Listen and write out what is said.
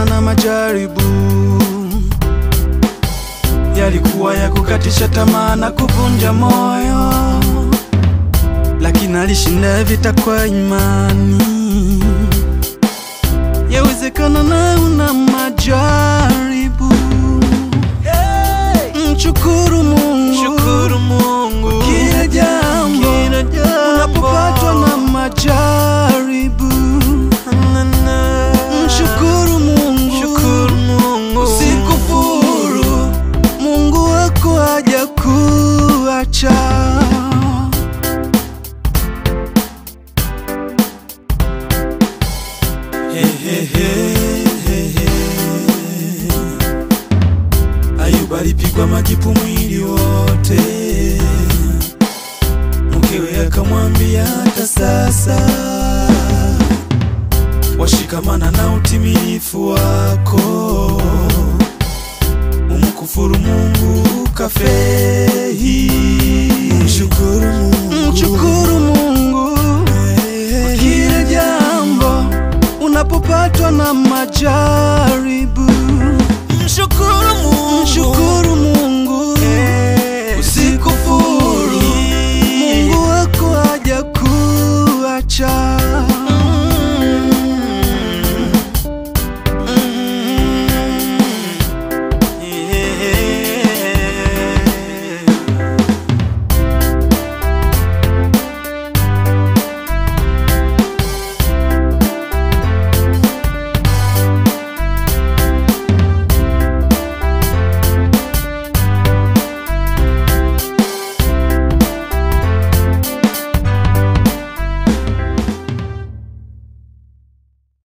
Alikutana na majaribu, yalikuwa ya kukatisha tamaa na kuvunja moyo, lakini alishinda vita kwa imani. Yawezekana na una majaribu, mshukuru Mungu kila jambo. Unapopatwa na majaribu, mshukuru Mungu, usikufuru. Mungu wako hajakuacha. Ayubu alipigwa majipu mwili wote, mkewe akamwambia hata sasa washikamana na utimilifu wako, umkufuru Mungu ukafehi. Mshukuru Mungu kila jambo. Unapopatwa na majaribu, mshukuru